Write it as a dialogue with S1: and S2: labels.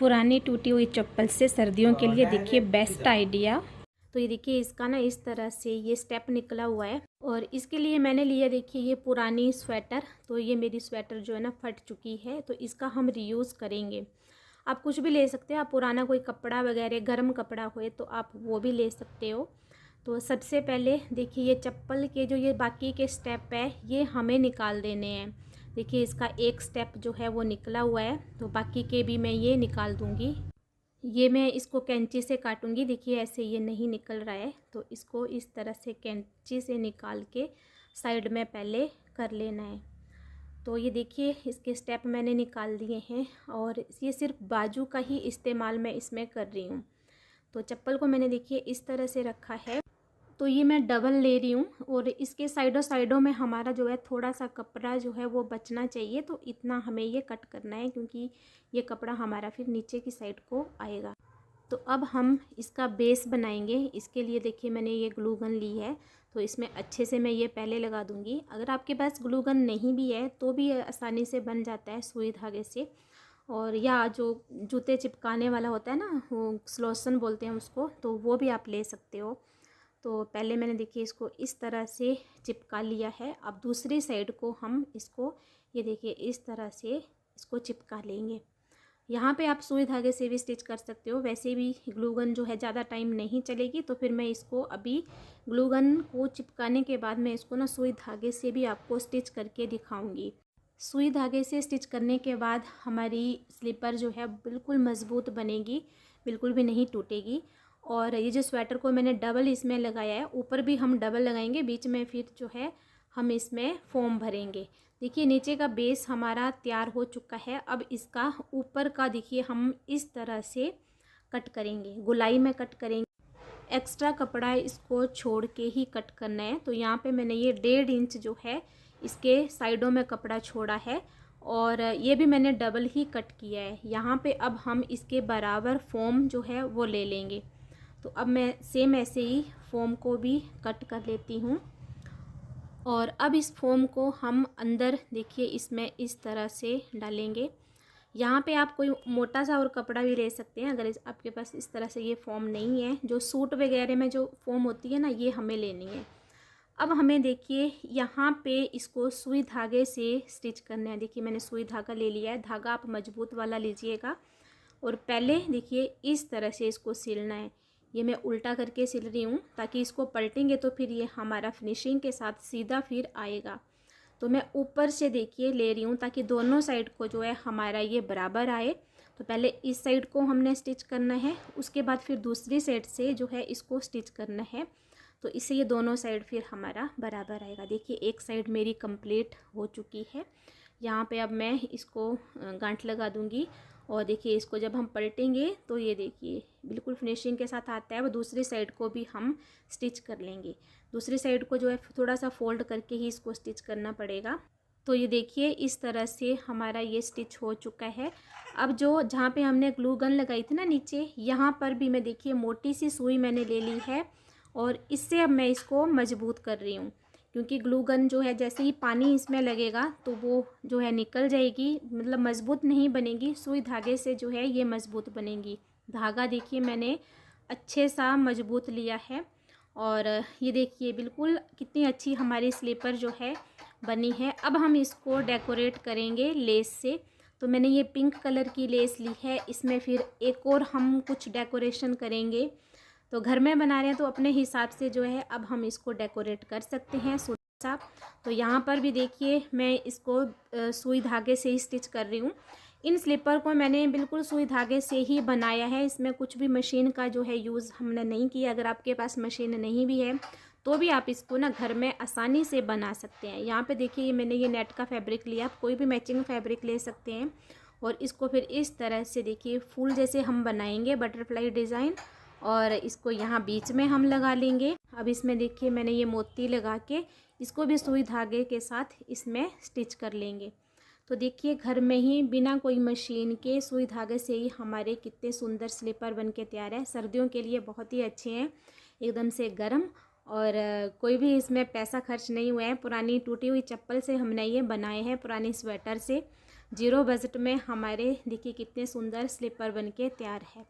S1: पुरानी टूटी हुई चप्पल से सर्दियों के लिए देखिए बेस्ट आइडिया। तो ये देखिए इसका ना इस तरह से ये स्टेप निकला हुआ है और इसके लिए मैंने लिया देखिए ये पुरानी स्वेटर। तो ये मेरी स्वेटर जो है ना फट चुकी है, तो इसका हम रीयूज़ करेंगे। आप कुछ भी ले सकते हो, आप पुराना कोई कपड़ा वगैरह गर्म कपड़ा हो तो आप वो भी ले सकते हो। तो सबसे पहले देखिए ये चप्पल के जो ये बाकी के स्टेप है ये हमें निकाल देने हैं। देखिए इसका एक स्टेप जो है वो निकला हुआ है, तो बाकी के भी मैं ये निकाल दूँगी। ये मैं इसको कैंची से काटूंगी। देखिए ऐसे ये नहीं निकल रहा है, तो इसको इस तरह से कैंची से निकाल के साइड में पहले कर लेना है। तो ये देखिए इसके स्टेप मैंने निकाल दिए हैं और ये सिर्फ बाजू का ही इस्तेमाल मैं इसमें कर रही हूँ। तो चप्पल को मैंने देखिए इस तरह से रखा है, तो ये मैं डबल ले रही हूँ और इसके साइडों में हमारा जो है थोड़ा सा कपड़ा जो है वो बचना चाहिए। तो इतना हमें ये कट करना है क्योंकि ये कपड़ा हमारा फिर नीचे की साइड को आएगा। तो अब हम इसका बेस बनाएंगे। इसके लिए देखिए मैंने ये ग्लू गन ली है, तो इसमें अच्छे से मैं ये पहले लगा दूँगी। अगर आपके पास ग्लू गन नहीं भी है तो भी आसानी से बन जाता है सुई धागे से। और या जो जूते चिपकाने वाला होता है ना, वो स्लोसन बोलते हैं उसको, तो वो भी आप ले सकते हो। तो पहले मैंने देखिए इसको इस तरह से चिपका लिया है। अब दूसरी साइड को हम इसको ये देखिए इस तरह से इसको चिपका लेंगे। यहाँ पे आप सुई धागे से भी स्टिच कर सकते हो। वैसे भी ग्लू गन जो है ज़्यादा टाइम नहीं चलेगी, तो फिर मैं इसको अभी ग्लू गन को चिपकाने के बाद मैं इसको ना सुई धागे से भी आपको स्टिच करके दिखाऊंगी। सुई धागे से स्टिच करने के बाद हमारी स्लीपर जो है बिल्कुल मज़बूत बनेगी, बिल्कुल भी नहीं टूटेगी। और ये जो स्वेटर को मैंने डबल इसमें लगाया है, ऊपर भी हम डबल लगाएंगे, बीच में फिर जो है हम इसमें फोम भरेंगे। देखिए नीचे का बेस हमारा तैयार हो चुका है। अब इसका ऊपर का देखिए हम इस तरह से कट करेंगे, गोलाई में कट करेंगे। एक्स्ट्रा कपड़ा इसको छोड़ के ही कट करना है। तो यहाँ पे मैंने ये 1.5 इंच जो है इसके साइडों में कपड़ा छोड़ा है और ये भी मैंने डबल ही कट किया है। यहाँ पे अब हम इसके बराबर फोम जो है वो ले लेंगे। तो अब मैं सेम ऐसे ही फोम को भी कट कर लेती हूँ और अब इस फोम को हम अंदर देखिए इसमें इस तरह से डालेंगे। यहाँ पे आप कोई मोटा सा और कपड़ा भी ले सकते हैं अगर आपके पास इस तरह से ये फोम नहीं है। जो सूट वगैरह में जो फोम होती है ना, ये हमें लेनी है। अब हमें देखिए यहाँ पे इसको सुई धागे से स्टिच करना है। देखिए मैंने सुई धागा ले लिया है, धागा आप मजबूत वाला लीजिएगा और पहले देखिए इस तरह से इसको सिलना है। ये मैं उल्टा करके सिल रही हूँ ताकि इसको पलटेंगे तो फिर ये हमारा फिनिशिंग के साथ सीधा फिर आएगा। तो मैं ऊपर से देखिए ले रही हूँ ताकि दोनों साइड को जो है हमारा ये बराबर आए। तो पहले इस साइड को हमने स्टिच करना है, उसके बाद फिर दूसरी साइड से जो है इसको स्टिच करना है। तो इससे ये दोनों साइड फिर हमारा बराबर आएगा। देखिए एक साइड मेरी कंप्लीट हो चुकी है। यहाँ पे अब मैं इसको गांठ लगा दूँगी और देखिए इसको जब हम पलटेंगे तो ये देखिए बिल्कुल फिनिशिंग के साथ आता है। वो दूसरी साइड को भी हम स्टिच कर लेंगे। दूसरी साइड को जो है थोड़ा सा फोल्ड करके ही इसको स्टिच करना पड़ेगा। तो ये देखिए इस तरह से हमारा ये स्टिच हो चुका है। अब जो जहाँ पे हमने ग्लू गन लगाई थी ना नीचे, यहाँ पर भी मैं देखिए मोटी सी सुई मैंने ले ली है और इससे अब मैं इसको मजबूत कर रही हूँ। क्योंकि ग्लू गन जो है जैसे ही पानी इसमें लगेगा तो वो जो है निकल जाएगी, मतलब मज़बूत नहीं बनेगी। सुई धागे से जो है ये मज़बूत बनेगी। धागा देखिए मैंने अच्छे सा मजबूत लिया है और ये देखिए बिल्कुल कितनी अच्छी हमारी स्लीपर जो है बनी है। अब हम इसको डेकोरेट करेंगे लेस से। तो मैंने ये पिंक कलर की लेस ली है, इसमें फिर एक और हम कुछ डेकोरेशन करेंगे। तो घर में बना रहे हैं तो अपने हिसाब से जो है अब हम इसको डेकोरेट कर सकते हैं सा। तो यहाँ पर भी देखिए मैं इसको सुई धागे से ही स्टिच कर रही हूँ। इन स्लीपर को मैंने बिल्कुल सुई धागे से ही बनाया है, इसमें कुछ भी मशीन का जो है यूज़ हमने नहीं किया। अगर आपके पास मशीन नहीं भी है तो भी आप इसको ना घर में आसानी से बना सकते हैं। यहाँ पे देखिए मैंने ये नेट का फैब्रिक लिया, आप कोई भी मैचिंग फैब्रिक ले सकते हैं और इसको फिर इस तरह से देखिए फूल जैसे हम बनाएंगे, बटरफ्लाई डिज़ाइन, और इसको यहाँ बीच में हम लगा लेंगे। अब इसमें देखिए मैंने ये मोती लगा के इसको भी सुई धागे के साथ इसमें स्टिच कर लेंगे। तो देखिए घर में ही बिना कोई मशीन के सुई धागे से ही हमारे कितने सुंदर स्लीपर बन के तैयार है। सर्दियों के लिए बहुत ही अच्छे हैं, एकदम से गर्म, और कोई भी इसमें पैसा खर्च नहीं हुआ है। पुरानी टूटी हुई चप्पल से हमने ये बनाए हैं, पुरानी स्वेटर से। ज़ीरो बजट में हमारे देखिए कितने सुंदर स्लीपर बनके तैयार है।